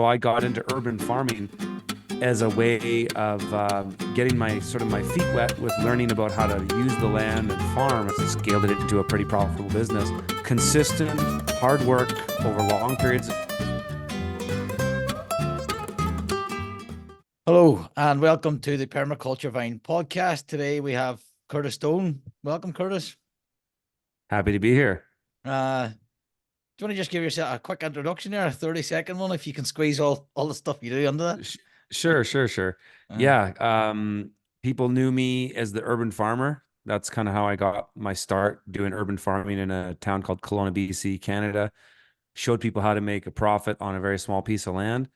I got into urban farming as a way of getting my feet wet with learning about how to use the land and farm. I scaled it into a pretty profitable business. Consistent, hard work over long periods. Hello and welcome to the Permaculture Vine Podcast. Today we have Curtis Stone. Welcome, Curtis. Happy to be here. Do you want to just give yourself a quick introduction there, a 30-second one, if you can squeeze all the stuff you do under that? Sure. Yeah. People knew me as the urban farmer. That's kind of how I got my start doing urban farming in a town called Kelowna, BC, Canada. Showed people how to make a profit on a very small piece of land.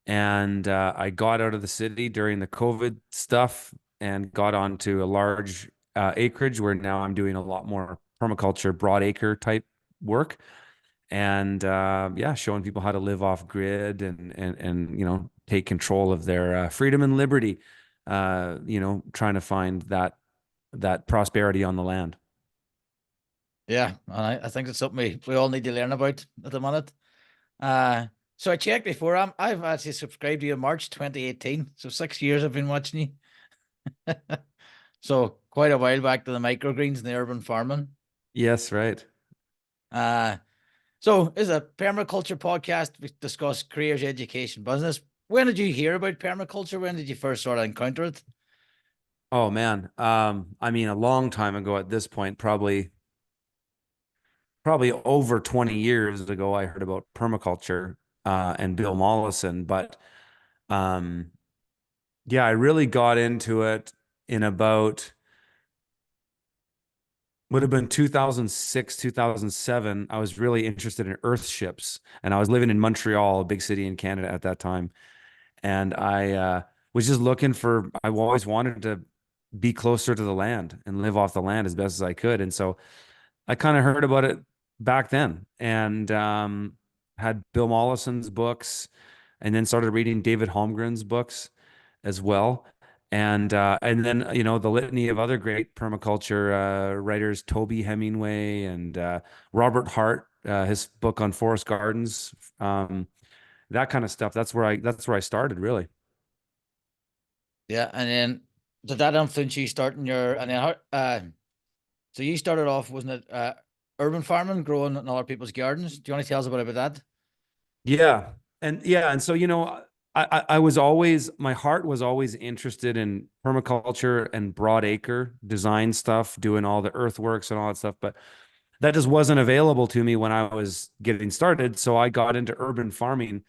And I got out of the city during the COVID stuff and got onto a large acreage where now I'm doing a lot more permaculture, broad acre type work. And yeah, showing people how to live off grid and take control of their freedom and liberty. Trying to find that prosperity on the land. Yeah, and I think it's something we all need to learn about at the minute. So I checked before. I've actually subscribed to you in March 2018. So 6 years I've been watching you. So quite a while back to the microgreens and the urban farming. Yes, right. So it's a permaculture podcast. We discuss careers, education, business. When did you hear about permaculture? When did you first sort of encounter it? Oh man. I mean, a long time ago at this point, probably over 20 years ago, I heard about permaculture and Bill Mollison. But yeah, I really got into it in about would have been 2006, 2007. I was really interested in earth ships, and I was living in Montreal, a big city in Canada at that time. And I was just looking for, I always wanted to be closer to the land and live off the land as best as I could. And so I kind of heard about it back then and had Bill Mollison's books and then started reading David Holmgren's books as well. And then, the litany of other great permaculture writers, Toby Hemingway and Robert Hart, his book on forest gardens, that kind of stuff. That's where I started really. Yeah, and then did that influence you starting your and then so you started off, wasn't it, urban farming, growing in other people's gardens? Do you want to tell us a bit about that? And so I was always, my heart was always interested in permaculture and broad acre design stuff, doing all the earthworks and all that stuff, but that just wasn't available to me when I was getting started. So I got into urban farming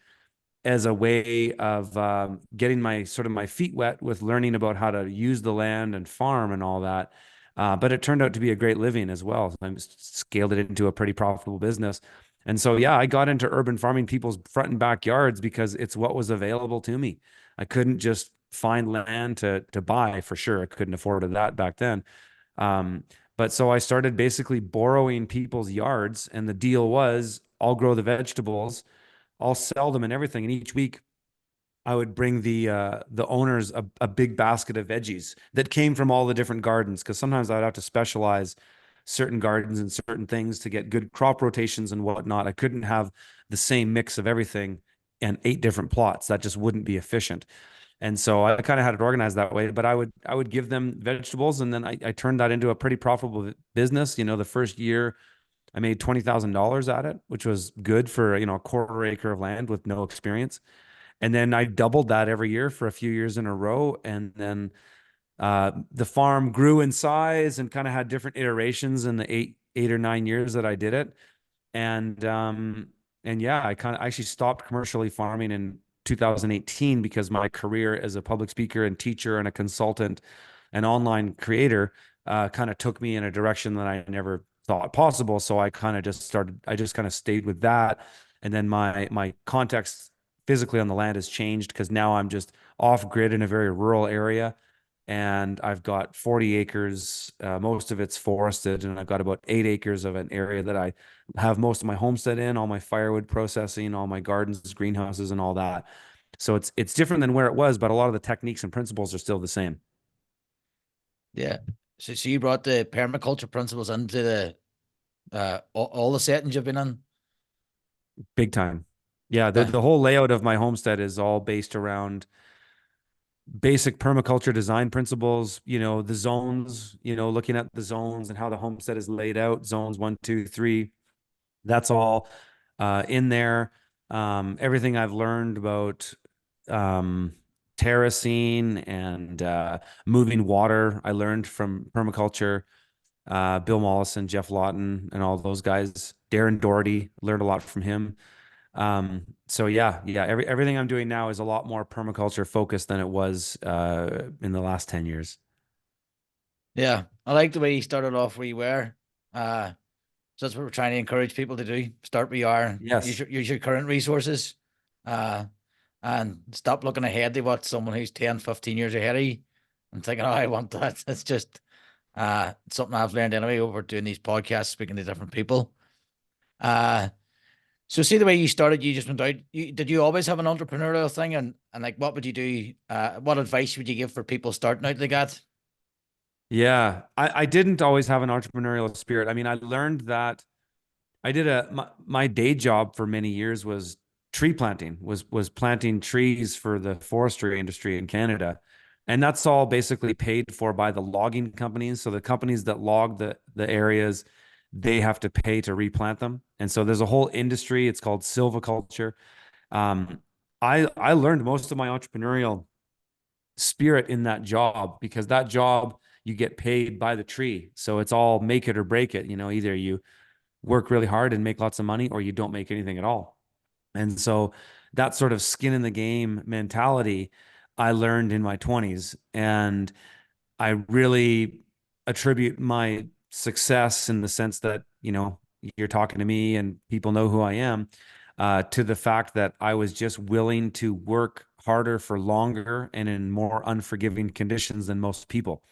as a way of getting my feet wet with learning about how to use the land and farm and all that. But it turned out to be a great living as well. I scaled it into a pretty profitable business. And so, yeah, I got into urban farming, people's front and backyards, because it's what was available to me. I couldn't just find land to buy for sure. I couldn't afford that back then. But so I started basically borrowing people's yards, and the deal was I'll grow the vegetables, I'll sell them and everything. And each week I would bring the owners a big basket of veggies that came from all the different gardens, because sometimes I'd have to specialize certain gardens and certain things to get good crop rotations and whatnot. I couldn't have the same mix of everything and 8 different plots. That just wouldn't be efficient. And so I kind of had it organized that way. But I would give them vegetables, and then I turned that into a pretty profitable business. The first year I made $20,000 at it, which was good for a quarter acre of land with no experience. And then I doubled that every year for a few years in a row. And then the farm grew in size and kind of had different iterations in the eight or 9 years that I did it. And yeah, I kind of actually stopped commercially farming in 2018 because my career as a public speaker and teacher and a consultant and online creator kind of took me in a direction that I never thought possible. So I just kind of stayed with that. And then my context physically on the land has changed, because now I'm just off grid in a very rural area. And I've got 40 acres, most of it's forested, and I've got about 8 acres of an area that I have most of my homestead in, all my firewood processing, all my gardens, greenhouses, and all that. So it's different than where it was, but a lot of the techniques and principles are still the same. Yeah. So you brought the permaculture principles into the all the settings you've been in? Big time. Yeah, Yeah. the whole layout of my homestead is all based around basic permaculture design principles, the zones, looking at the zones and how the homestead is laid out, zones 1, 2, 3. That's all in there. Everything I've learned about um, terracing and moving water, I learned from permaculture. Bill Mollison, Jeff Lawton, and all those guys. Darren Doherty, learned a lot from him. So yeah, everything I'm doing now is a lot more permaculture focused than it was in the last 10 years. Yeah. I like the way you started off where you were. Uh, so that's what we're trying to encourage people to do. Start where you are, Yes. use your current resources, uh, and stop looking ahead to what someone who's 10, 15 years ahead of you and thinking, oh, I want that. It's just something I've learned anyway over doing these podcasts, speaking to different people. Uh, so see the way you started, you just went out. Did you always have an entrepreneurial thing? And like, what would you do? What advice would you give for people starting out like that? Yeah. I didn't always have an entrepreneurial spirit. I mean, I learned that I did my day job for many years was tree planting, was planting trees for the forestry industry in Canada. And that's all basically paid for by the logging companies. So the companies that log the areas, they have to pay to replant them. And so there's a whole industry. It's called silviculture. Um, I learned most of my entrepreneurial spirit in that job because that job you get paid by the tree. So it's all make it or break it. Either you work really hard and make lots of money or you don't make anything at all. And so that sort of skin in the game mentality I learned in my 20s. And I really attribute my success in the sense that, you're talking to me and people know who I am, to the fact that I was just willing to work harder for longer and in more unforgiving conditions than most people.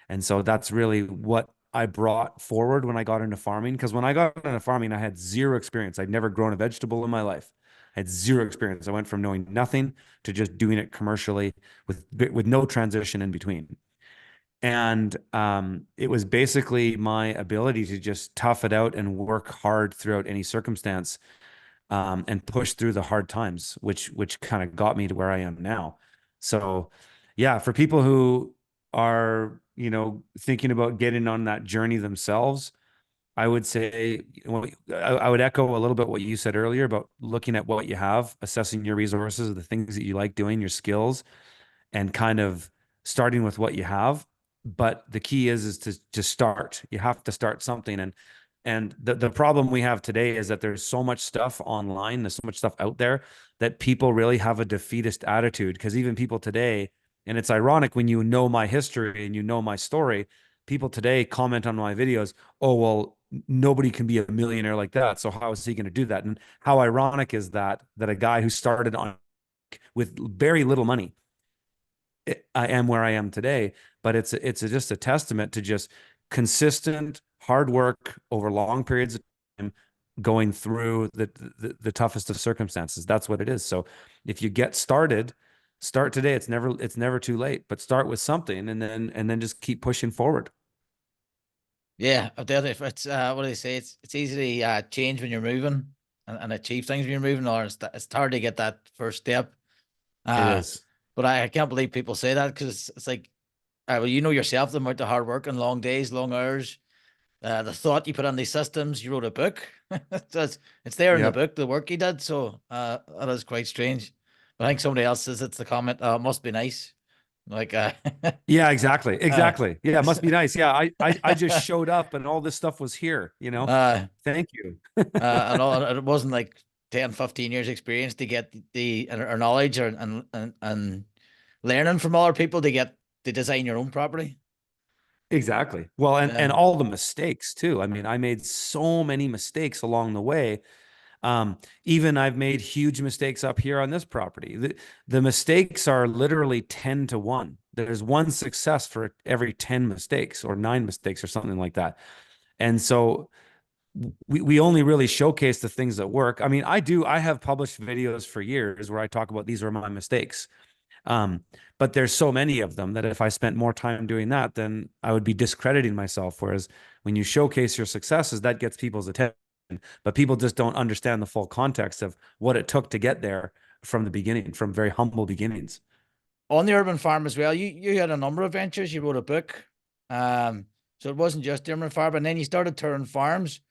And so that's really what I brought forward when I got into farming. Because when I got into farming, I had zero experience. I'd never grown a vegetable in my life. I had zero experience. I went from knowing nothing to just doing it commercially with no transition in between. And it was basically my ability to just tough it out and work hard throughout any circumstance, and push through the hard times, which kind of got me to where I am now. So, yeah, for people who are thinking about getting on that journey themselves, I would say, I would echo a little bit what you said earlier about looking at what you have, assessing your resources, the things that you like doing, your skills, and kind of starting with what you have. But the key is to start. You have to start something. And the problem we have today is that there's so much stuff online, there's so much stuff out there that people really have a defeatist attitude. Because even people today, and it's ironic when you know my history and you know my story, people today comment on my videos, oh, well, nobody can be a millionaire like that. So how is he going to do that? And how ironic is that a guy who started on with very little money, I am where I am today. But it's just a testament to just consistent hard work over long periods of time, going through the toughest of circumstances. That's what it is. So if you get started, start today. It's never too late. But start with something and then just keep pushing forward. Yeah, I doubt if it's what do they say? It's easy to change when you're moving and achieve things when you're moving, or it's hard to get that first step. It Uh, is. but I can't believe people say that because it's like, well, you know yourself the amount of hard work and long days, long hours, the thought you put on these systems. You wrote a book, so it's there in the Yep. book, the work you did. So that is quite strange. But I think somebody else says it's the comment. Oh, it must be nice. Like, Yeah, exactly. uh, Exactly. Yeah, it must be nice. Yeah, I just showed up and all this stuff was here. uh, Thank you. and all, it wasn't like 10, 15 years experience to get the or knowledge or and learning from other people to get to design your own property. Exactly. Well, and Yeah. all the mistakes too. I mean, I made so many mistakes along the way. Even I've made huge mistakes up here on this property. The mistakes are literally 10 to 1. There's one success for every 10 mistakes or 9 mistakes or something like that. And so we only really showcase the things that work. I mean, I have published videos for years where I talk about these are my mistakes. Um, but there's so many of them that if I spent more time doing that, then I would be discrediting myself. Whereas when you showcase your successes, that gets people's attention. but people just don't understand the full context of what it took to get there from the beginning, from very humble beginnings. On the urban farm as well, you had a number of ventures. You wrote a book. So it wasn't just the urban farm, and then you started touring farms.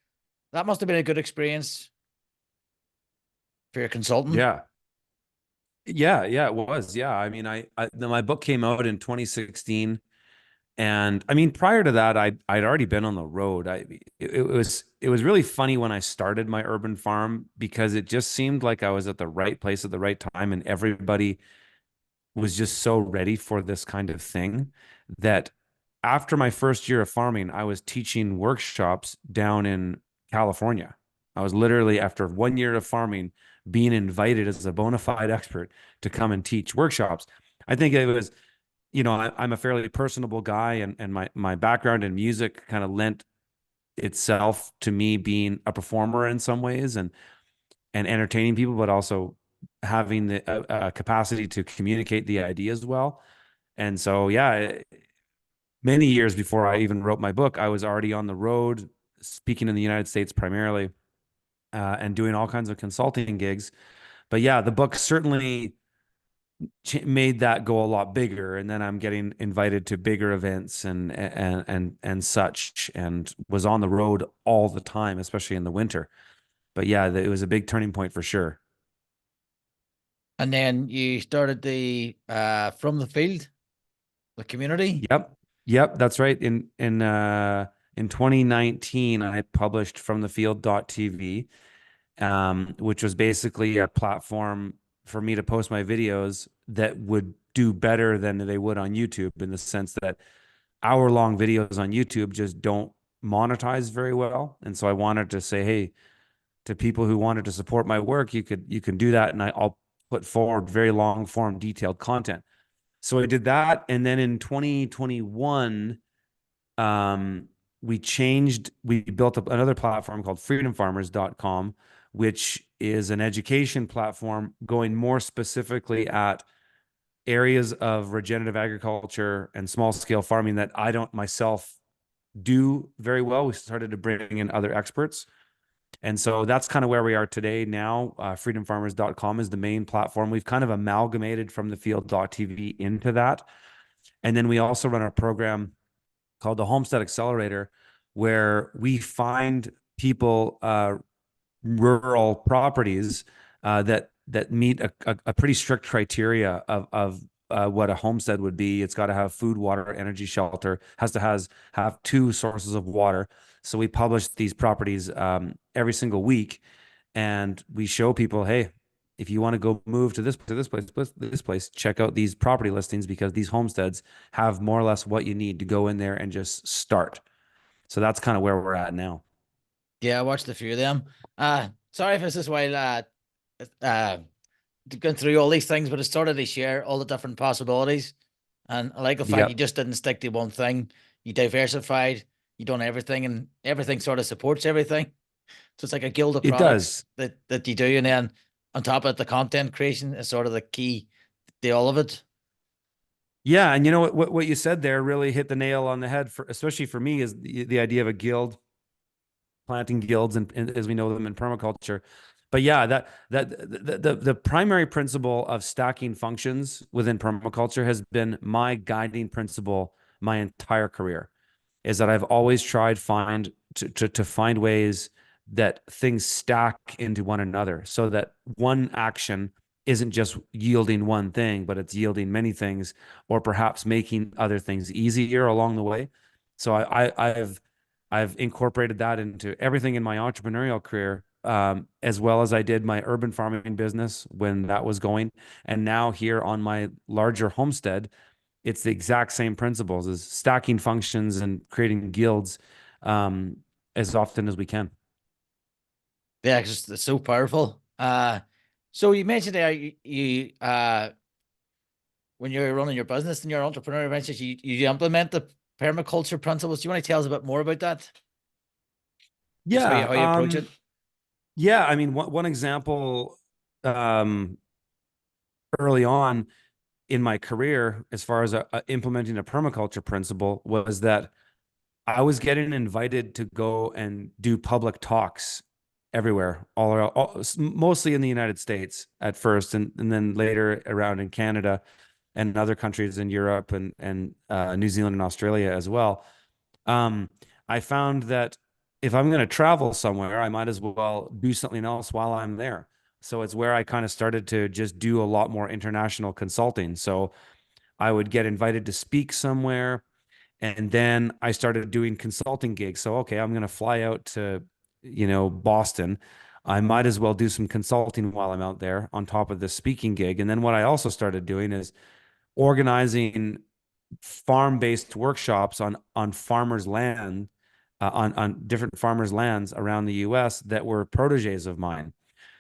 That must have been a good experience for your consultant. Yeah. Yeah, it was. Yeah. I mean, my book came out in 2016. And I mean, prior to that, I'd already been on the road. It was really funny when I started my urban farm because it just seemed like I was at the right place at the right time, and everybody was just so ready for this kind of thing that after my first year of farming, I was teaching workshops down in California. I was literally, after 1 year of farming, being invited as a bona fide expert to come and teach workshops. I think it was, I'm a fairly personable guy, and my background in music kind of lent itself to me being a performer in some ways, and entertaining people, but also having the capacity to communicate the ideas well. And so, yeah, many years before I even wrote my book, I was already on the road, speaking in the United States primarily, and doing all kinds of consulting gigs. But yeah, the book certainly made that go a lot bigger, and then I'm getting invited to bigger events and such, and was on the road all the time, especially in the winter. But yeah, it was a big turning point for sure. And then you started the from the field, the community. Yep, that's right. In 2019, I published from the field.tv, which was basically a platform for me to post my videos that would do better than they would on YouTube, in the sense that hour-long videos on YouTube just don't monetize very well. And so I wanted to say, hey, to people who wanted to support my work, you can do that, and I'll put forward very long form, detailed content. So I did that, and then in 2021, um, we built up another platform called freedomfarmers.com, which is an education platform going more specifically at areas of regenerative agriculture and small scale farming that I don't myself do very well. We started to bring in other experts. And so that's kind of where we are today now. Freedomfarmers.com is the main platform. We've kind of amalgamated from the field.tv into that. And then we also run a program called the Homestead Accelerator, where we find people, rural properties, that meet a pretty strict criteria of what a homestead would be. It's got to have food, water, energy, shelter. Has to have two sources of water. So we publish these properties every single week, and we show people, hey, if you want to go move to this place, check out these property listings, because these homesteads have more or less what you need to go in there and just start. So that's kind of where we're at now. Yeah, I watched a few of them. Sorry if this is while uh going through all these things, but it started to share all the different possibilities. And I like the fact you Yep, just didn't stick to one thing. You diversified, you done everything, and everything sort of supports everything. So it's like a guild of it products does. that you do, and then on top of it, the content creation is sort of the key to all of it. Yeah, and you know what you said there really hit the nail on the head, for especially for me, is the idea of a guild, planting guilds, and as we know them in permaculture. But yeah, the primary principle of stacking functions within permaculture has been my guiding principle my entire career. Is that I've always tried to find ways that things stack into one another, so that one action isn't just yielding one thing, but it's yielding many things, or perhaps making other things easier along the way. So I've incorporated that into everything in my entrepreneurial career, as well as I did my urban farming business when that was going, and now here on my larger homestead, it's the exact same principles as stacking functions and creating guilds, um, as often as we can. Yeah, it's so powerful. So you mentioned there you when you're running your business and your entrepreneurial ventures, you implement the permaculture principles. Do you want to tell us a bit more about that? Just Yeah. how you approach it? Yeah. I mean, one example, um, early on in my career, as far as implementing a permaculture principle, was that I was getting invited to go and do public talks everywhere, all around, mostly in the United States at first, and then later around in Canada and other countries in Europe and New Zealand and Australia as well. Um, I found that if I'm going to travel somewhere, I might as well do something else while I'm there. So it's where I kind of started to just do a lot more international consulting. So I would get invited to speak somewhere, and then I started doing consulting gigs. So, okay, I'm going to fly out to, Boston. I might as well do some consulting while I'm out there on top of the speaking gig. And then what I also started doing is organizing farm-based workshops on farmers' land, on different farmers' lands around the U.S. that were proteges of mine.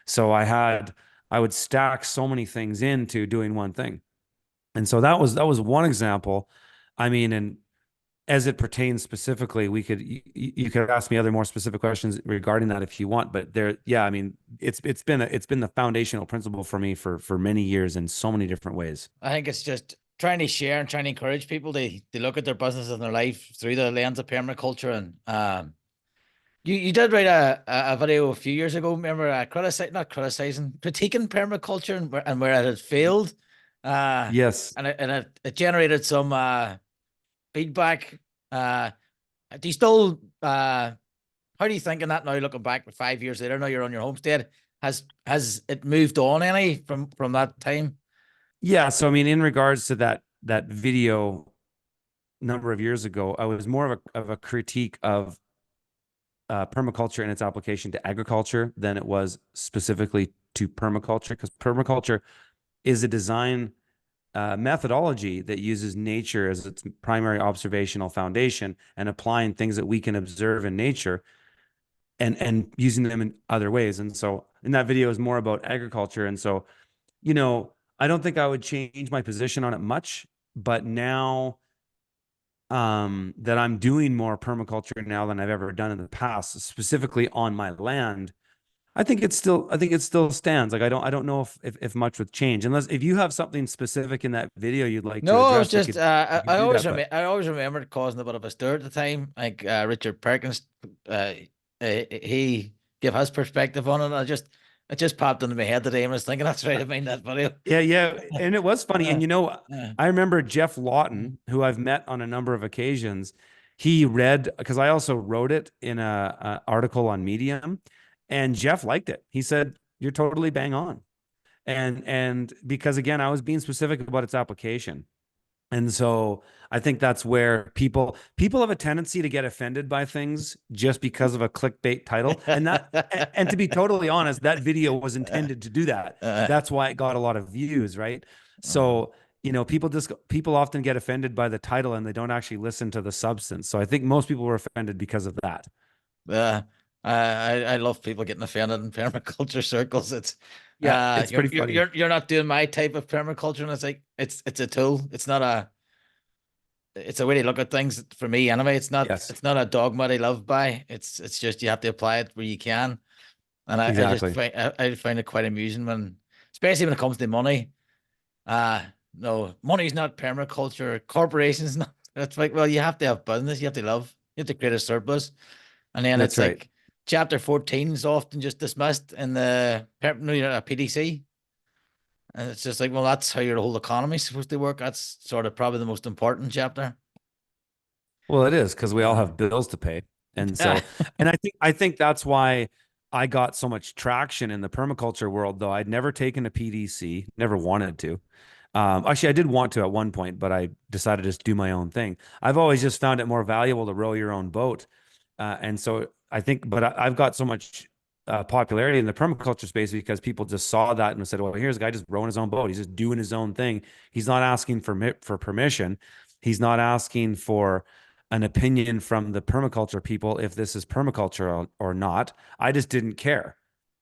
So I would stack so many things into doing one thing. And so that was one example. I mean, and as it pertains specifically, you could ask me other more specific questions regarding that if you want. But yeah, I mean, it's been the foundational principle for me for many years in so many different ways. I think it's just trying to share and trying to encourage people to look at their business and their life through the lens of permaculture. And you did write a video a few years ago. Remember, not criticizing, critiquing permaculture and where it had failed. Uh, Yes. and it generated some feedback. Do you still how are you thinking that now, looking back 5 years later? Now you're on your homestead. Has it moved on any from that time? Yeah. So I mean, in regards to that video number of years ago, I was more of a critique of permaculture and its application to agriculture than it was specifically to permaculture, because permaculture is a design methodology that uses nature as its primary observational foundation and applying things that we can observe in nature and using them in other ways. And so in that video is more about agriculture. And so, I don't think I would change my position on it much, but now that I'm doing more permaculture now than I've ever done in the past, specifically on my land, I think it still stands. Like I don't know if much would change, unless if you have something specific in that video you'd like to No, I was address, just we could do that. But I always remember it causing a bit of a stir at the time. Like Richard Perkins, he gave his perspective on it. It just popped into my head today. And I was thinking that's right. I mean that video. yeah, yeah, and it was funny. Uh, And uh, I remember Jeff Lawton, who I've met on a number of occasions. He read, because I also wrote it in a article on Medium, and Jeff liked it. He said, "You're totally bang on." And because again, I was being specific about its application. And so I think that's where people have a tendency to get offended by things just because of a clickbait title. And to be totally honest, that video was intended to do that. uh, That's why it got a lot of views, right? uh, So, people often get offended by the title and they don't actually listen to the substance. So I think most people were offended because of that. uh, I love people getting offended in permaculture circles. It's Yeah, it's pretty funny. you're not doing my type of permaculture, and it's like it's a tool. It's a way to look at things for me anyway. Yes, It's not a dogma I love by. It's just you have to apply it where you can. And exactly. I find it quite amusing especially when it comes to money. No, money's not permaculture. Corporations not. It's like, well, you have to have business. You have to create a surplus. And then That's it's right. like chapter 14 is often just dismissed in no, a PDC. And it's just like, well, that's how your whole economy is supposed to work. That's sort of probably the most important chapter. Well, it is because we all Uh, have bills to pay. And yeah. so, and I think that's why I got so much traction in the permaculture world, though I'd never taken a PDC, never wanted to. Actually, I did want to at one point, but I decided to just do my own thing. I've always just found it more valuable to row your own boat. And so I think, but I've got so much popularity in the permaculture space because people just saw that and said, well, here's a guy just rowing his own boat. He's just doing his own thing. He's not asking for permission. He's not asking for an opinion from the permaculture people if this is permaculture or not. I just didn't care.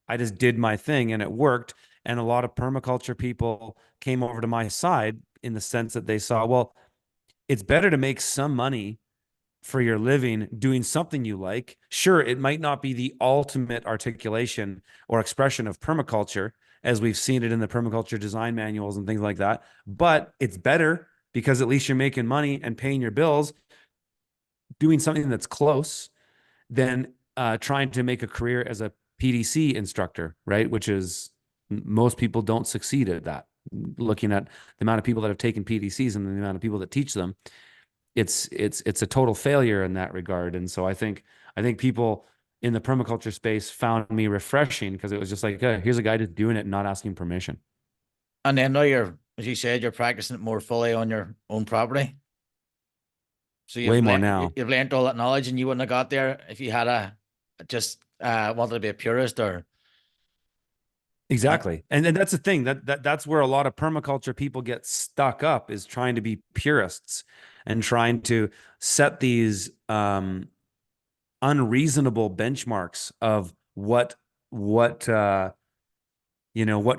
I just did my thing and it worked. And a lot of permaculture people came over to my side in the sense that they saw, well, it's better to make some money for your living doing something you like. Sure, it might not be the ultimate articulation or expression of permaculture as we've seen it in the permaculture design manuals and things like that, but it's better because at least you're making money and paying your bills doing something that's close than trying to make a career as a PDC instructor, right? Which is most people don't succeed at that. Looking at the amount of people that have taken PDCs and the amount of people that teach them, it's a total failure in that regard. And so I think people in the permaculture space found me refreshing because it was just like, here's a guy just doing it and not asking permission. And then now you're, as you said, you're practicing it more fully on your own property. So Way more now. you've learned all that knowledge, and you wouldn't have got there if you had a just wanted to be a purist or Exactly. And that's the thing that's where a lot of permaculture people get stuck up, is trying to be purists and trying to set these unreasonable benchmarks of what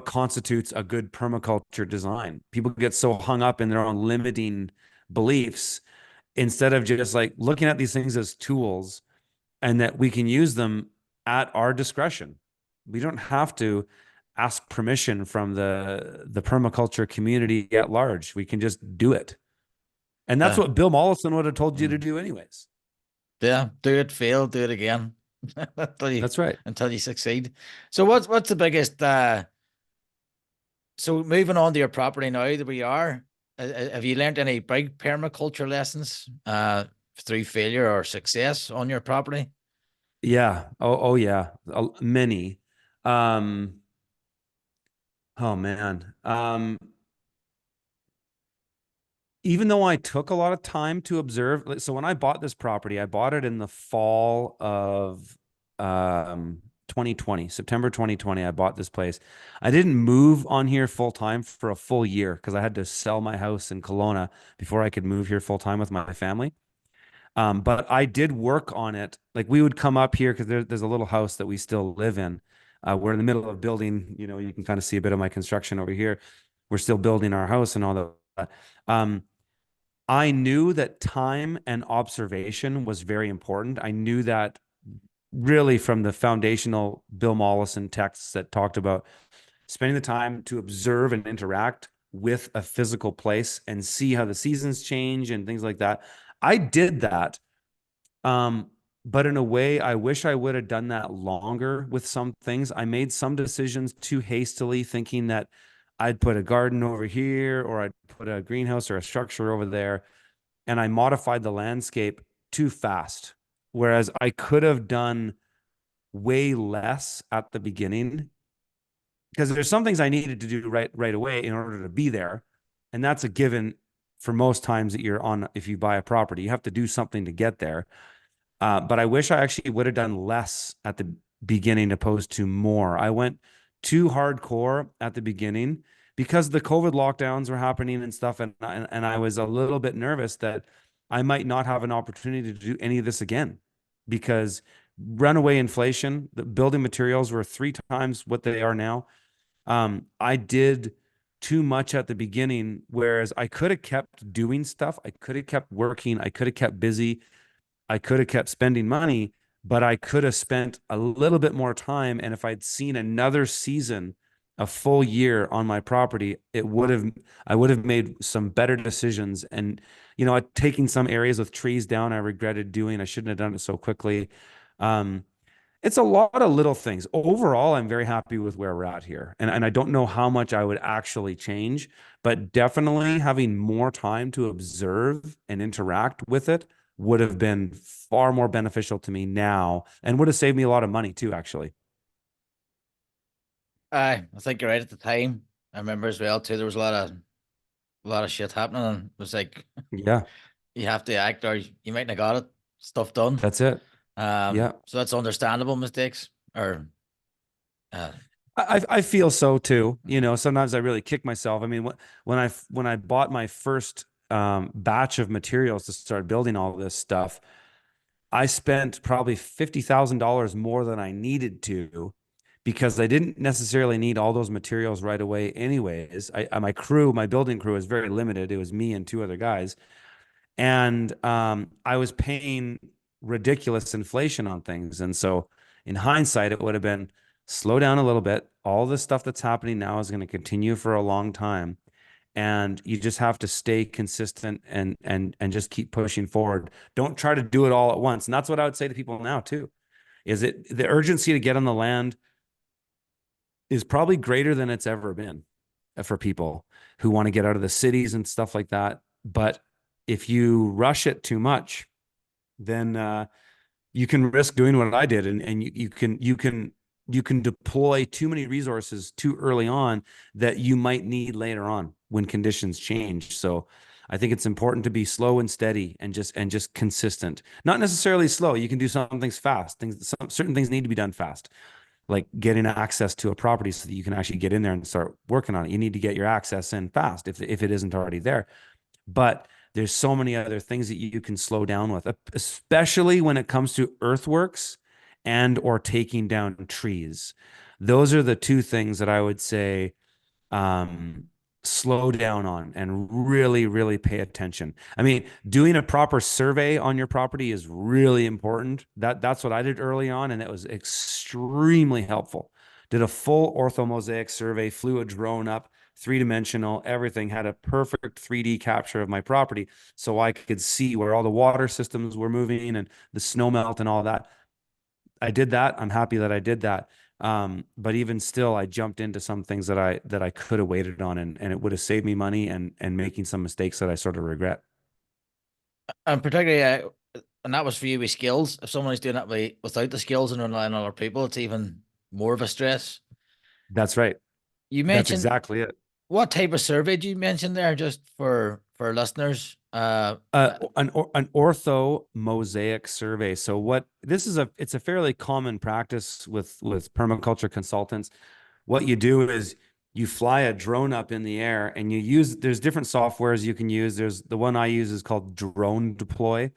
constitutes a good permaculture design. People get so hung up in their own limiting beliefs instead of just like looking at these things as tools and that we can use them at our discretion. We don't have to ask permission from the permaculture community at large. We can just do it. And that's uh, what Bill Mollison would have told you to mm, do anyways. yeah, do it, fail, do it again until you That's right. succeed. So what's the biggest so moving on to your property now that we are, have you learned any big permaculture lessons through failure or success on your property? Yeah. Oh yeah. Many. Um, oh man. Even though I took a lot of time to observe, so when I bought this property, I bought it in the fall of 2020, September 2020. I bought this place. I didn't move on here full time for a full year because I had to sell my house in Kelowna before I could move here full time with my family. But I did work on it. Like we would come up here because there's a little house that we still live in. We're in the middle of building, you can kind of see a bit of my construction over here. We're still building our house and all that. I knew that time and observation was very important. I knew that really from the foundational Bill Mollison texts that talked about spending the time to observe and interact with a physical place and see how the seasons change and things like that. I did that. But in a way, I wish I would have done that longer with some things. I made some decisions too hastily, thinking that I'd put a garden over here or I'd put a greenhouse or a structure over there. And I modified the landscape too fast. Whereas I could have done way less at the beginning because there's some things I needed to do right away in order to be there. And that's a given for most times that you're on. If you buy a property, you have to do something to get there. But I wish I actually would have done less at the beginning opposed to more. I went too hardcore at the beginning because the COVID lockdowns were happening and stuff. And I was a little bit nervous that I might not have an opportunity to do any of this again because runaway inflation, the building materials were 3 times what they are now. I did too much at the beginning, whereas I could have kept doing stuff. I could have kept working. I could have kept busy. I could have kept spending money, but I could have spent a little bit more time. And if I'd seen another season, a full year on my property, I would have made some better decisions. And, taking some areas with trees down, I regretted doing. I shouldn't have done it so quickly. It's a lot of little things. Overall, I'm very happy with where we're at here. And I don't know how much I would actually change, but definitely having more time to observe and interact with it would have been far more beneficial to me now and would have saved me a lot of money too, actually. I think you're right at the time. I remember as well too. There was a lot of shit happening, and it was like Yeah, you have to act, or you might not got it stuff done. that's it. Yeah. So that's understandable mistakes, or uh, I feel so too. Sometimes I really kick myself. I mean, when I bought my first batch of materials to start building all this stuff, I spent probably $50,000 more than I needed to because I didn't necessarily need all those materials right away anyways. My building crew was very limited. It was me and 2 other guys. And I was paying ridiculous inflation on things. And so in hindsight, it would have been slow down a little bit. All this stuff that's happening now is going to continue for a long time. And you just have to stay consistent and just keep pushing forward. Don't try to do it all at once. And that's what I would say to people now too. is it the urgency to get on the land is probably greater than it's ever been for people who want to get out of the cities and stuff like that. But if you rush it too much, then you can risk doing what I did, and you can deploy too many resources too early on that you might need later on when conditions change. So I think it's important to be slow and steady and just consistent. Not necessarily slow. You can do some things fast. Certain things need to be done fast, like getting access to a property so that you can actually get in there and start working on it. You need to get your access in fast if it isn't already there. But there's so many other things that you can slow down with, especially when it comes to earthworks and or taking down trees. Those are the two things that I would say um, slow down on and really, really pay attention. I mean, doing a proper survey on your property is really important. That's what I did early on, and it was extremely helpful. Did a full orthomosaic survey, flew a drone up, three-dimensional, everything, had a perfect 3D capture of my property so I could see where all the water systems were moving and the snow melt and all that. I did that. I'm happy that I did that. But even still, I jumped into some things that I could have waited on, and it would have saved me money and making some mistakes that I sort of regret. And particularly, and that was for you with skills. If someone is doing that without the skills and relying on other people, it's even more of a stress. That's right. You That's mentioned exactly it. what type of survey did you mention there, just for listeners? An ortho mosaic survey. So what this is it's a fairly common practice with permaculture consultants. What you do is you fly a drone up in the air and there's different softwares you can use. There's the one I use is called Drone Deploy.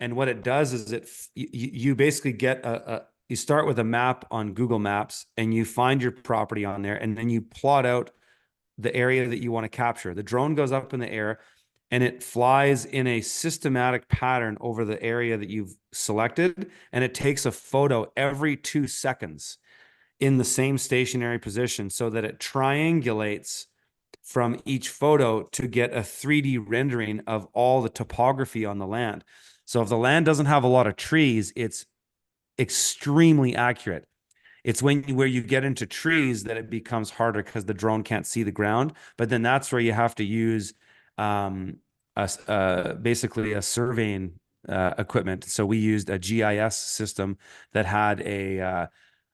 And what it does is you basically get you start with a map on Google Maps and you find your property on there, and then you plot out the area that you want to capture. The drone goes up in the air and it flies in a systematic pattern over the area that you've selected, and it takes a photo every 2 seconds in the same stationary position so that it triangulates from each photo to get a 3D rendering of all the topography on the land. So if the land doesn't have a lot of trees, it's extremely accurate. It's where you get into trees that it becomes harder because the drone can't see the ground. But then that's where you have to use basically a surveying equipment. So we used a GIS system that had a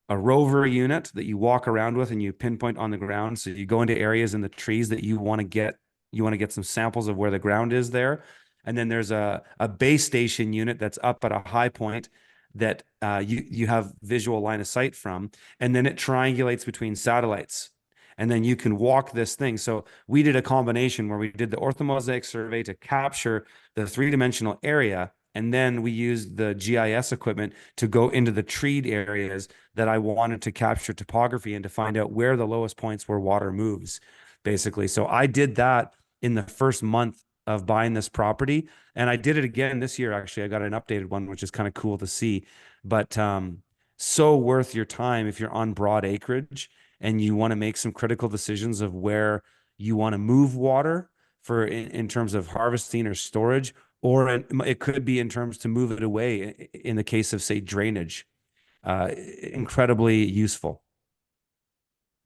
rover unit that you walk around with and you pinpoint on the ground. So you go into areas in the trees that you want to get some samples of where the ground is there. And then there's a base station unit that's up at a high point that you have visual line of sight from, and then it triangulates between satellites. And then you can walk this thing. So we did a combination where we did the orthomosaic survey to capture the three-dimensional area, and then we used the GIS equipment to go into the treed areas that I wanted to capture topography and to find out where the lowest points where water moves, basically. So I did that in the first month of buying this property. And I did it again this year, actually. I got an updated one, which is kind of cool to see. But so worth your time if you're on broad acreage and you want to make some critical decisions of where you want to move water for in terms of harvesting or storage, or it could be in terms to move it away in the case of, say, drainage. Incredibly useful.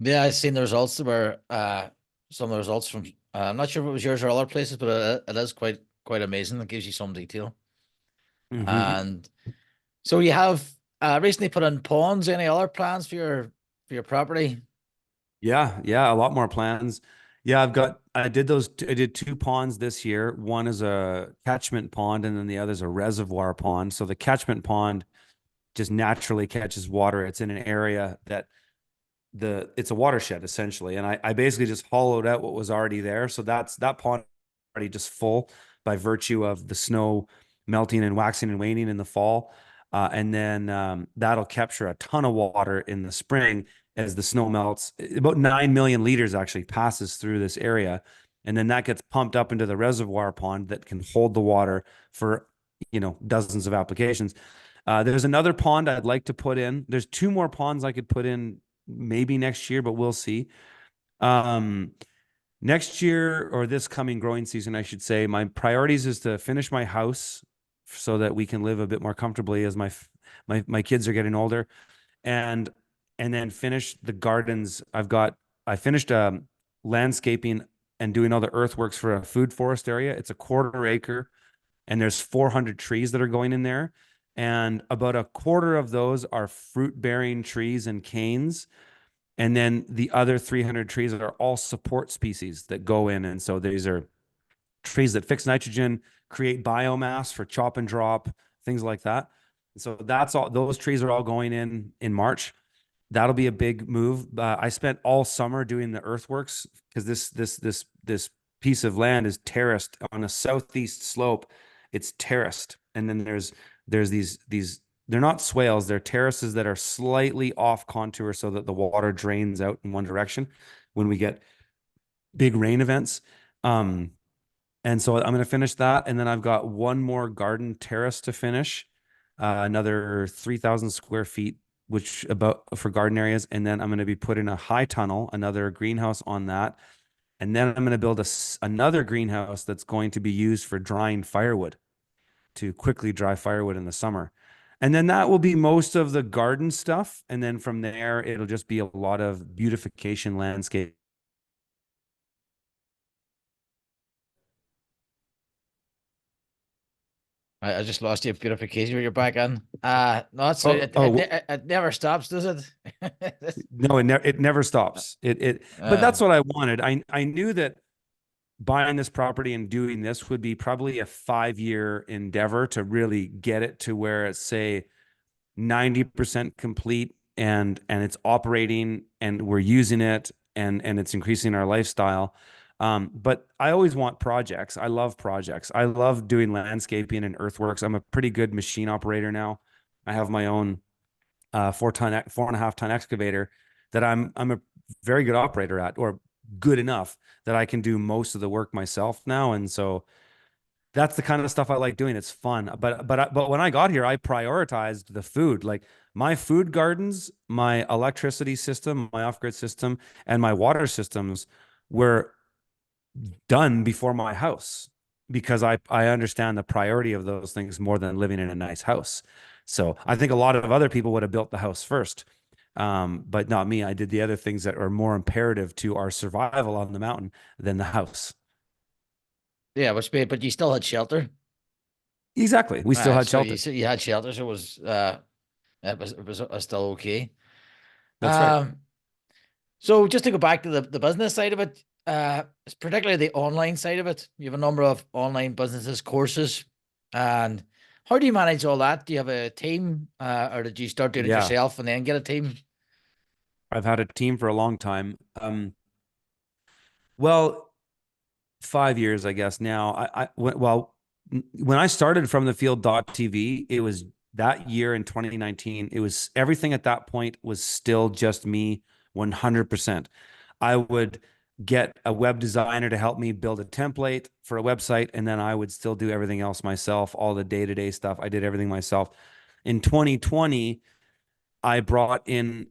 Yeah, I've seen the results. There were some of the results from. I'm not sure if it was yours or other places, but it is quite amazing. It gives you some detail. Mm-hmm. And so you have recently put in ponds. Any other plans for your property? Yeah, yeah, a lot more plans. Yeah, I did two ponds this year. One is a catchment pond, and then the other is a reservoir pond. So the catchment pond just naturally catches water. It's in an area that it's a watershed essentially. And I basically just hollowed out what was already there. So that pond already just full by virtue of the snow melting and waxing and waning in the fall. And then that'll capture a ton of water in the spring as the snow melts. About 9 million liters actually passes through this area. And then that gets pumped up into the reservoir pond that can hold the water for, dozens of applications. There's another pond I'd like to put in. There's two more ponds I could put in maybe next year, but we'll see. Um, Next year or this coming growing season, I should say, my priorities is to finish my house so that we can live a bit more comfortably as My kids are getting older, and then finish the gardens. I finished landscaping and doing all the earthworks for a food forest area. It's a 1/4 acre, and there's 400 trees that are going in there, and about a quarter of those are fruit bearing trees and canes, and then the other 300 trees are all support species that go in. And so these are trees that fix nitrogen, create biomass for chop and drop, things like that. And so that's all. Those trees are all going in March. That'll be a big move. I spent all summer doing the earthworks because this piece of land is terraced on a southeast slope. It's terraced, and then there's these they're not swales, they're terraces that are slightly off contour so that the water drains out in one direction when we get big rain events. And so I'm going to finish that. And then I've got one more garden terrace to finish, another 3,000 square feet, which about for garden areas. And then I'm going to be putting a high tunnel, another greenhouse on that. And then I'm going to build another greenhouse that's going to be used for drying firewood to quickly dry firewood in the summer. And then that will be most of the garden stuff. And then from there, it'll just be a lot of beautification landscape. I just lost you. Beautification. You're back in. No, so Oh, oh, it never stops, does it? no, it never stops. But Uh, that's what I wanted. I knew that buying this property and doing this would be probably a 5-year endeavor to really get it to where it's, say, 90% complete, and it's operating and we're using it, and it's increasing our lifestyle. But I always want projects. I love projects. I love doing landscaping and earthworks. I'm a pretty good machine operator now. I have my own 4.5 ton excavator that I'm a very good operator at, or good enough that I can do most of the work myself now. And so that's the kind of stuff I like doing. It's fun. But when I got here, I prioritized the food. Like my food gardens, my electricity system, my off-grid system, and my water systems were done before my house, because I understand the priority of those things more than living in a nice house. So I think a lot of other people would have built the house first, but not me. I did the other things that are more imperative to our survival on the mountain than the house. yeah, but you still had shelter. Exactly. We still had shelter. So you had shelter, so it was still okay. That's right. Um, so just to go back to the business side of it, particularly the online side of it, you have a number of online businesses, courses, and how do you manage all that? Do you have a team, or did you start doing it Yeah. yourself and then get a team? I've had a team for a long time. Well, 5 years, I guess now. When I started from the field.tv, it was that year in 2019. It was everything at that point was still just me 100%. I would get a web designer to help me build a template for a website, and then I would still do everything else myself, all the day-to-day stuff. I did everything myself. In 2020, I brought in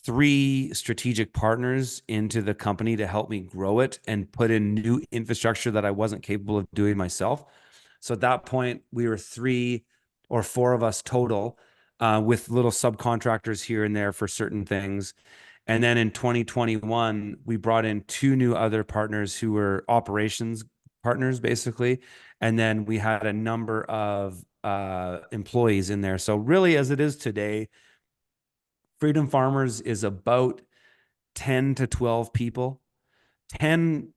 3 strategic partners into the company to help me grow it and put in new infrastructure that I wasn't capable of doing myself. So at that point, we were 3 or 4 of us total, with little subcontractors here and there for certain things. And then in 2021, we brought in 2 new other partners who were operations partners, basically. And then we had a number of employees in there. So really, as it is today, Freedom Farmers is about 10 to 12 people. 10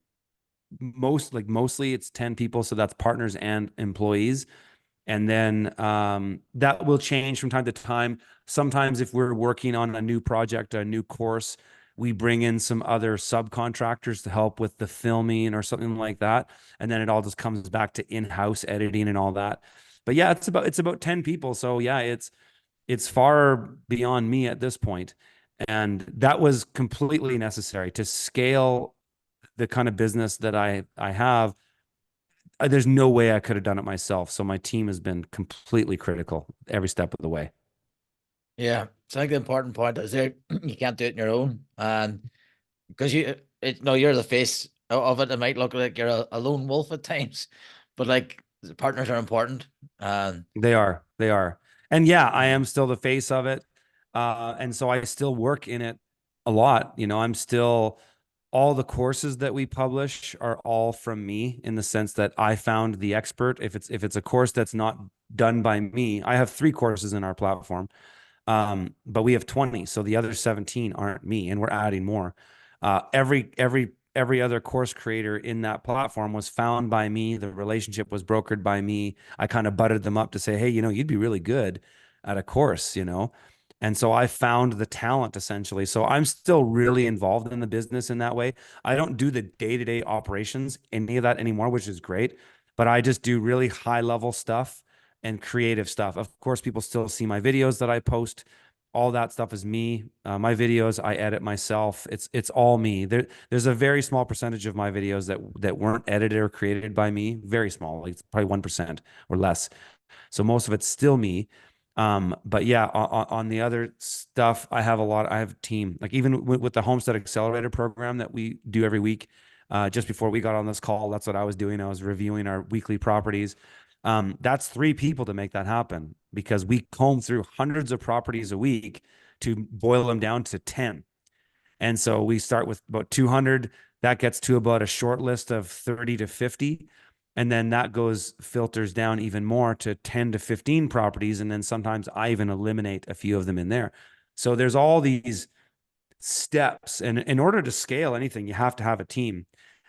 mostly it's 10 people, so that's partners and employees. And then that will change from time to time. Sometimes if we're working on a new project, a new course, we bring in some other subcontractors to help with the filming or something like that. And then it all just comes back to in-house editing and all that. But yeah, it's about 10 people. So yeah, it's far beyond me at this point. And that was completely necessary to scale the kind of business that I have. There's no way I could have done it myself. So my team has been completely critical every step of the way. Yeah, so I think the important point is there you can't do it on your own, and because no, you're the face of it. It might look like you're a lone wolf at times, but like the partners are important, and They are. And yeah, I am still the face of it. And so I still work in it a lot. I'm still, all the courses that we publish are all from me, in the sense that I found the expert. If it's a course that's not done by me, I have 3 courses in our platform. But we have 20, so the other 17 aren't me, and we're adding more. Every other course creator in that platform was found by me. The relationship was brokered by me. I kind of butted them up to say, hey, you'd be really good at a course. And so I found the talent, essentially. So I'm still really involved in the business in that way. I don't do the day-to-day operations, any of that anymore, which is great. But I just do really high level stuff and creative stuff. Of course, people still see my videos that I post. All that stuff is me. My videos I edit myself. It's all me. There's a very small percentage of my videos that weren't edited or created by me. Very small, like probably 1% or less. So most of it's still me. But yeah, on the other stuff, I have a team. Like even with the Homestead Accelerator program that we do every week. Just before we got on this call, that's what I was doing. I was reviewing our weekly properties. That's 3 people to make that happen, because we comb through hundreds of properties a week to boil them down to 10. And so we start with about 200. That gets to about a short list of 30 to 50. And then that filters down even more to 10 to 15 properties. And then sometimes I even eliminate a few of them in there. So there's all these steps. And in order to scale anything, you have to have a team.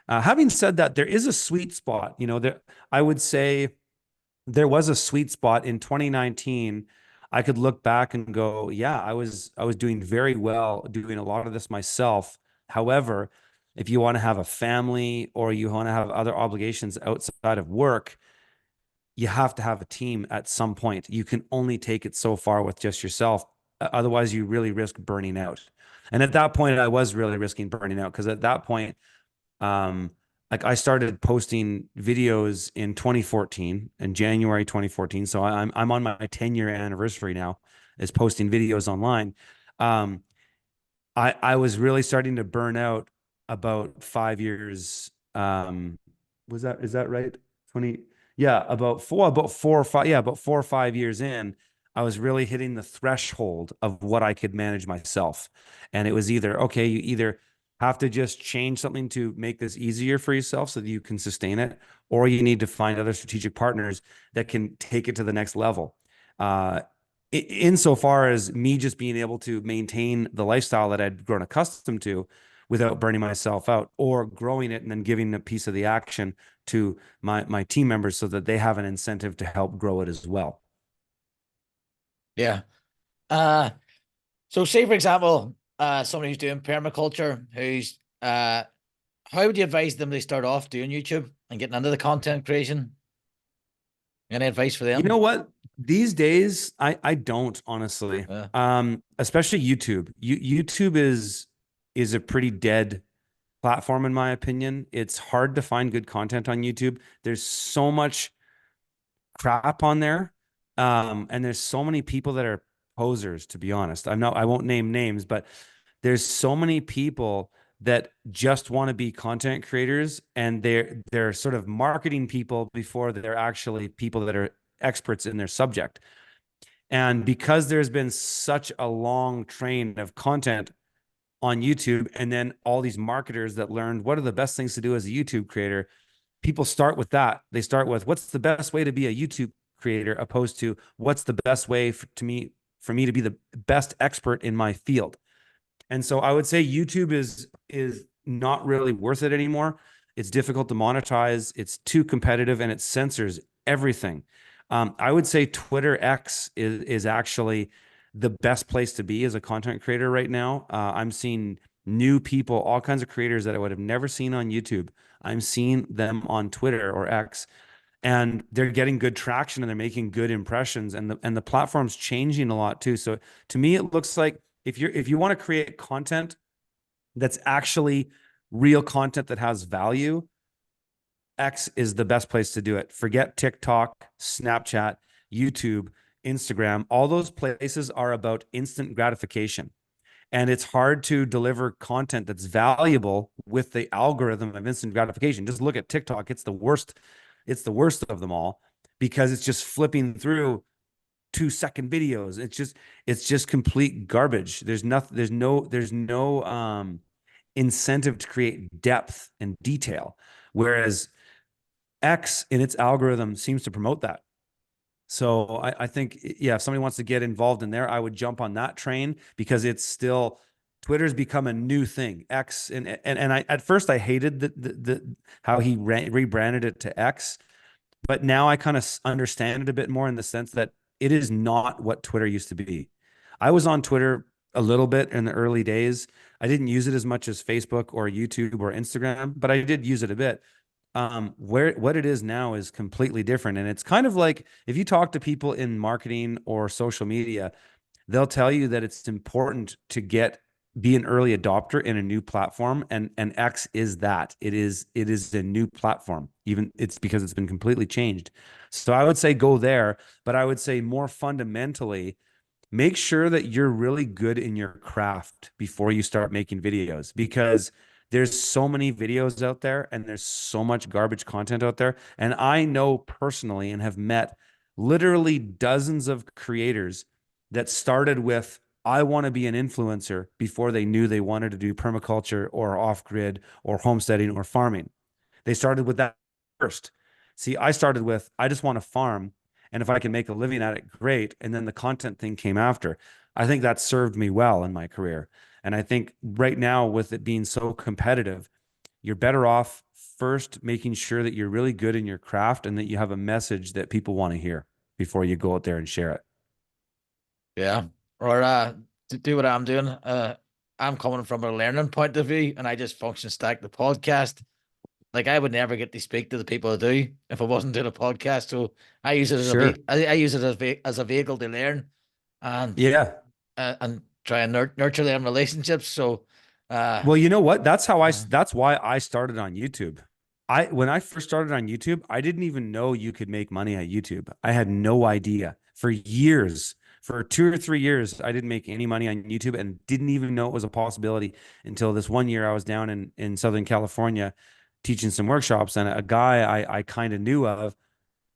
Having said that, there is a sweet spot. I would say there was a sweet spot in 2019. I could look back and go, yeah, I was doing very well doing a lot of this myself. However, if you want to have a family or you want to have other obligations outside of work, you have to have a team at some point. You can only take it so far with just yourself. Otherwise, you really risk burning out. And at that point, I was really risking burning out, because at that point, um, like I started posting videos in 2014, in January 2014. So I'm on my 10-year anniversary now, is posting videos online. Um, I was really starting to burn out about 5 years. Is that right? 20, yeah, about 4 or 5, yeah, about 4 or 5 years in, I was really hitting the threshold of what I could manage myself. And it was either, okay, you either have to just change something to make this easier for yourself so that you can sustain it, or you need to find other strategic partners that can take it to the next level. Uh, Insofar as me just being able to maintain the lifestyle that I'd grown accustomed to without burning myself out, or growing it and then giving a piece of the action to my team members so that they have an incentive to help grow it as well. Yeah. Uh, so say for example, somebody who's doing permaculture, who's how would you advise them they start off doing YouTube and getting into the content creation? Any advice for You them? know what? These days, I don't, honestly. Uh, Especially YouTube. YouTube is a pretty dead platform, in my opinion. It's hard to find good content on YouTube. There's so much crap on there. And there's so many people that are posers, to be honest. I won't name names, but there's so many people that just want to be content creators, and they're sort of marketing people before they're actually people that are experts in their subject. And because there's been such a long train of content on YouTube, and then all these marketers that learned what are the best things to do as a YouTube creator, people start with that. They start with what's the best way to be a YouTube creator, opposed to what's the best way for me to be the best expert in my field. And so I would say YouTube is not really worth it anymore. It's difficult to monetize. It's too competitive, and it censors everything. I would say Twitter X is actually the best place to be as a content creator right now. I'm seeing new people, all kinds of creators that I would have never seen on YouTube. I'm seeing them on Twitter or X, and they're getting good traction and they're making good impressions, and the platform's changing a lot too. So to me, it looks like if you want to create content that's actually real content that has value, X is the best place to do it. Forget TikTok, Snapchat, YouTube, Instagram. All those places are about instant gratification. And it's hard to deliver content that's valuable with the algorithm of instant gratification. Just look at TikTok. It's the worst. It's the worst of them all, because it's just flipping through 2-second videos. It's just complete garbage. There's no incentive to create depth and detail. Whereas X in its algorithm seems to promote that. So I think, yeah, if somebody wants to get involved in there, I would jump on that train because it's still Twitter's become a new thing. X and I at first I hated the how he rebranded it to X, but now I kind of understand it a bit more in the sense that it is not what Twitter used to be. I was on Twitter a little bit in the early days. I didn't use it as much as Facebook or YouTube or Instagram, but I did use it a bit. Where what it is now is completely different. And it's kind of like if you talk to people in marketing or social media, they'll tell you that it's important to be an early adopter in a new platform, and X is that. It is a new platform. Even it's because it's been completely changed. So I would say go there, but I would say more fundamentally, make sure that you're really good in your craft before you start making videos, because there's so many videos out there and there's so much garbage content out there. And I know personally and have met literally dozens of creators that started with, I want to be an influencer before they knew they wanted to do permaculture or off grid or homesteading or farming. They started with that first. See, I started with, I just want to farm. And if I can make a living at it, great. And then the content thing came after. I think that served me well in my career. And I think right now, with it being so competitive, you're better off first making sure that you're really good in your craft and that you have a message that people want to hear before you go out there and share it. Yeah. Or to do what I'm doing. I'm coming from a learning point of view, and I just function stack the podcast. Like I would never get to speak to the people I do if I wasn't doing a podcast. So I use it as Sure. I use it as a vehicle to learn and Yeah. try and nurture them relationships. So uh, Well, you know what? uh That's why I started on YouTube. When I first started on YouTube, I didn't even know you could make money at YouTube. I had no idea. For years, for 2 or 3 years, I didn't make any money on YouTube and didn't even know it was a possibility until this one year I was down in Southern California teaching some workshops, and a guy I kind of knew of,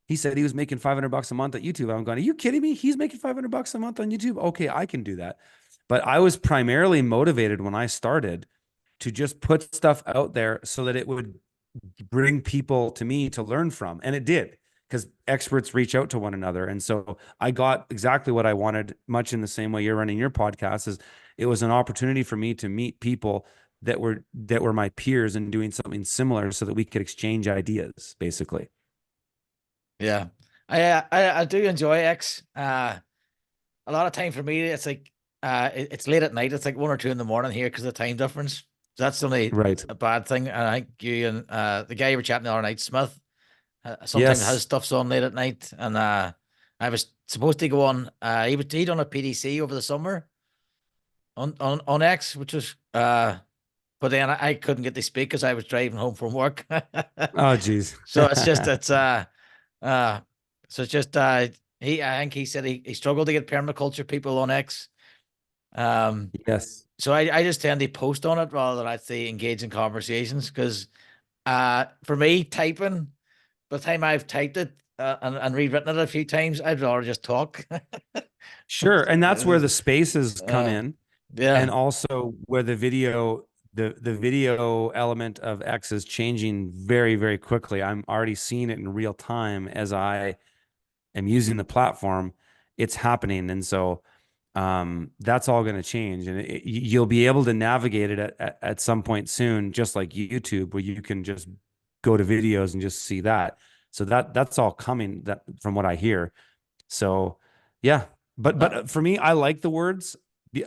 he said he was making $500 a month at YouTube. I'm going, are you kidding me? He's making $500 a month on YouTube. Okay, I can do that. But I was primarily motivated when I started to just put stuff out there so that it would bring people to me to learn from. And it did, because experts reach out to one another. And so I got exactly what I wanted, much in the same way you're running your podcast. Is it was an opportunity for me to meet people that were my peers and doing something similar so that we could exchange ideas, basically. yeah. I do enjoy X. A lot of time for me, it's like it's late at night. It's like 1 or 2 in the morning here because of the time difference. So that's only Right. a bad thing. And I think you and the guy you were chatting the other night, Smith, sometimes has Yes. stuffs on late at night. And I was supposed to go on. He done a PDC over the summer on X, which was but then I couldn't get to speak because I was driving home from work. Oh, geez. So uh so it's just I think he said he struggled to get permaculture people on X. Um Yes. so I just tend to post on it rather than actually engage in conversations because for me typing, by the time I've typed it and rewritten it a few times, I'd rather just talk. Sure. And that's where the spaces come uh, in, and yeah. also where the video element of X is changing very, very quickly. I'm already seeing it in real time as I am using the platform. It's happening. And so that's all going to change, and you'll be able to navigate it at some point soon, just like YouTube, where you can just go to videos and just see that. So that's all coming, that from what I hear. So yeah, but Uh, for me, I like the words.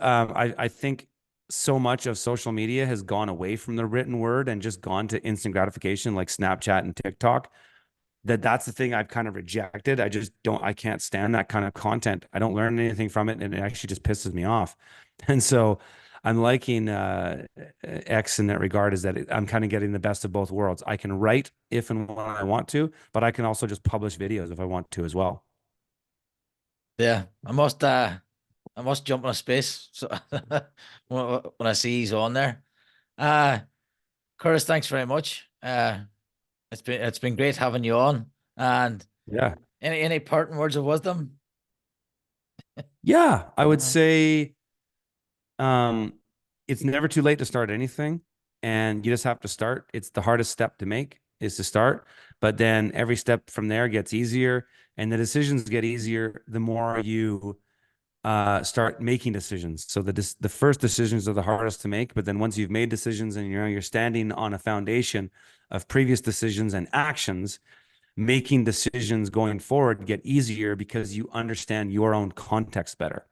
I think so much of social media has gone away from the written word and just gone to instant gratification, like Snapchat and TikTok. That's the thing I've kind of rejected. I can't stand that kind of content. I don't learn anything from it, and it actually just pisses me off. And so I'm liking X in that regard, is that I'm kind of getting the best of both worlds. I can write if and when I want to, but I can also just publish videos if I want to as well. yeah. I must jump on a space so when I see he's on there. Uh Curtis, thanks very much. It's been great having you on. And Yeah. any parting words of wisdom? Yeah, I would Uh, say um, it's never too late to start anything, and you just have to start. It's the hardest step to make is to start, but then every step from there gets easier, and the decisions get easier the more you start making decisions. So the first decisions are the hardest to make, but then once you've made decisions and you're standing on a foundation of previous decisions and actions, making decisions going forward get easier because you understand your own context better.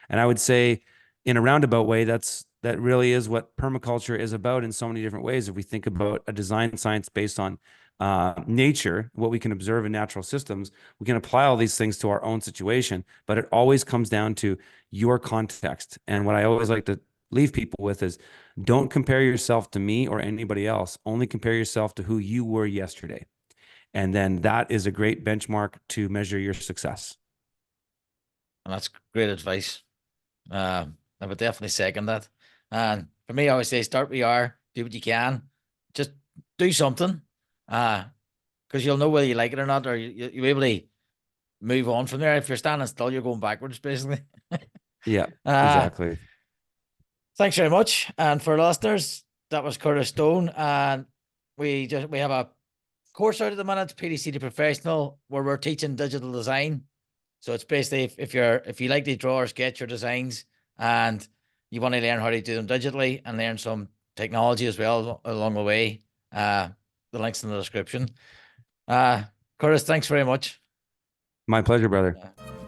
And I would say, in a roundabout way, that really is what permaculture is about in so many different ways. If we think about a design science based on nature, what we can observe in natural systems, we can apply all these things to our own situation. But it always comes down to your context. And what I always like to leave people with is, don't compare yourself to me or anybody else. Only compare yourself to who you were yesterday. And then that is a great benchmark to measure your success. and that's great advice. I would definitely second that. And for me, I always say start where you are, do what you can, just do something. Because you'll know whether you like it or not, or you'll be able to move on from there. If you're standing still, you're going backwards, basically. Yeah, uh exactly. Thanks very much. And for listeners, that was Curtis Stone. And we have a course out at the minute, PDC to Professional, where we're teaching digital design. So it's basically if you like to draw or sketch your designs and you want to learn how to do them digitally and learn some technology as well along the way, the links in the description. Uh Curtis, thanks very much. My pleasure, brother. Yeah.